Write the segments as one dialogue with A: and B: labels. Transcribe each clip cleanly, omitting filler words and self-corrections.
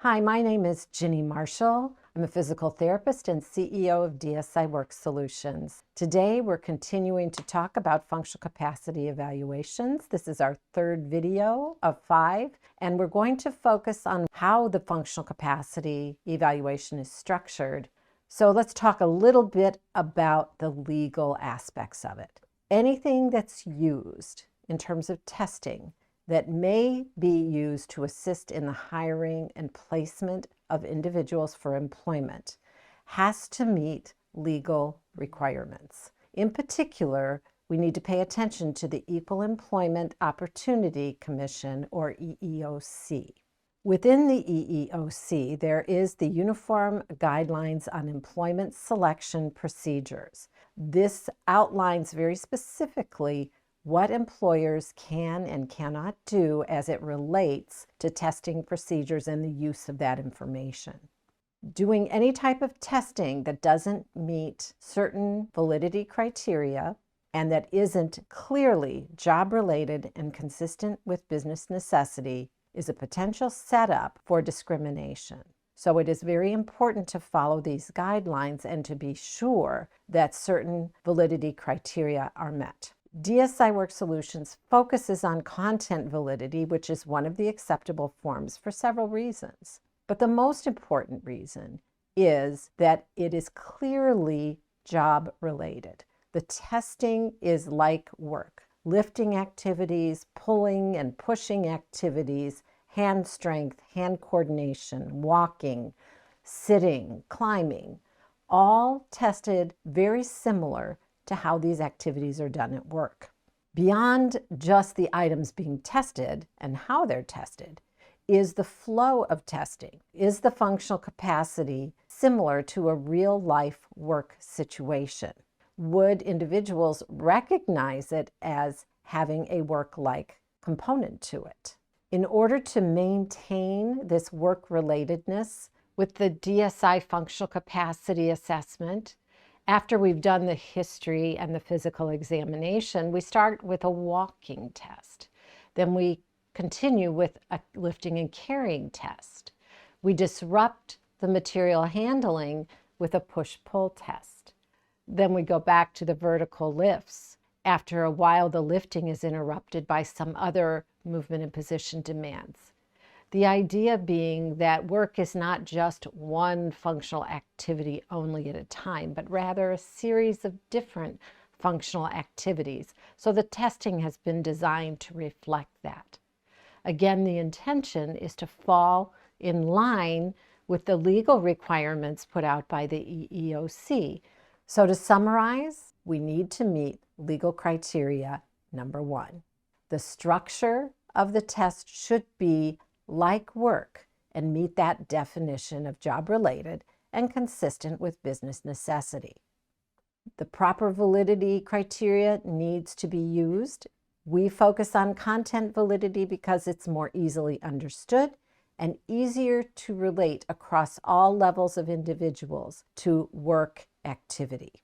A: Hi, my name is Ginnie Marshall. I'm a physical therapist and CEO of DSI Work Solutions. Today, we're continuing to talk about functional capacity evaluations. This is our third video of 5, and we're going to focus on how the functional capacity evaluation is structured. So let's talk a little bit about the legal aspects of it. Anything that's used in terms of testing that may be used to assist in the hiring and placement of individuals for employment has to meet legal requirements. In particular, we need to pay attention to the Equal Employment Opportunity Commission, or EEOC. Within the EEOC, there is the Uniform Guidelines on Employment Selection Procedures. This outlines very specifically what employers can and cannot do as it relates to testing procedures and the use of that information. Doing any type of testing that doesn't meet certain validity criteria and that isn't clearly job-related and consistent with business necessity is a potential setup for discrimination. So it is very important to follow these guidelines and to be sure that certain validity criteria are met. DSI Work Solutions focuses on content validity, which is one of the acceptable forms for several reasons. But the most important reason is that it is clearly job-related. The testing is like work. Lifting activities, pulling and pushing activities, hand strength, hand coordination, walking, sitting, climbing, all tested very similar to how these activities are done at work. Beyond just the items being tested and how they're tested is the flow of testing. Is the functional capacity similar to a real-life work situation? Would individuals recognize it as having a work-like component to it? In order to maintain this work-relatedness with the DSI functional capacity assessment, after we've done the history and the physical examination, we start with a walking test. Then we continue with a lifting and carrying test. We disrupt the material handling with a push-pull test. Then we go back to the vertical lifts. After a while, the lifting is interrupted by some other movement and position demands. The idea being that work is not just one functional activity only at a time, but rather a series of different functional activities. So the testing has been designed to reflect that. Again, the intention is to fall in line with the legal requirements put out by the EEOC. So to summarize, we need to meet legal criteria number 1. The structure of the test should be like work and meet that definition of job-related and consistent with business necessity. The proper validity criteria needs to be used. We focus on content validity because it's more easily understood and easier to relate across all levels of individuals to work activity.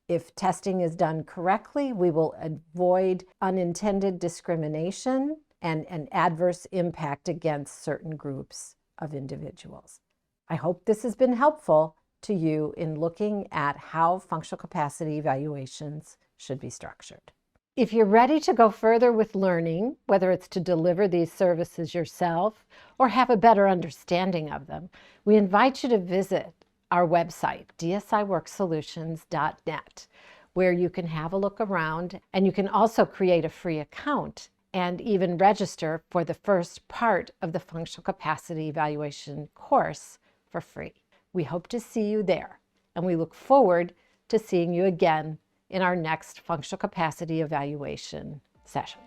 A: If testing is done correctly, we will avoid unintended discrimination and an adverse impact against certain groups of individuals. I hope this has been helpful to you in looking at how functional capacity evaluations should be structured. If you're ready to go further with learning, whether it's to deliver these services yourself or have a better understanding of them, we invite you to visit our website, dsiworksolutions.net, where you can have a look around, and you can also create a free account and even register for the first part of the functional capacity evaluation course for free. We hope to see you there, and we look forward to seeing you again in our next functional capacity evaluation session.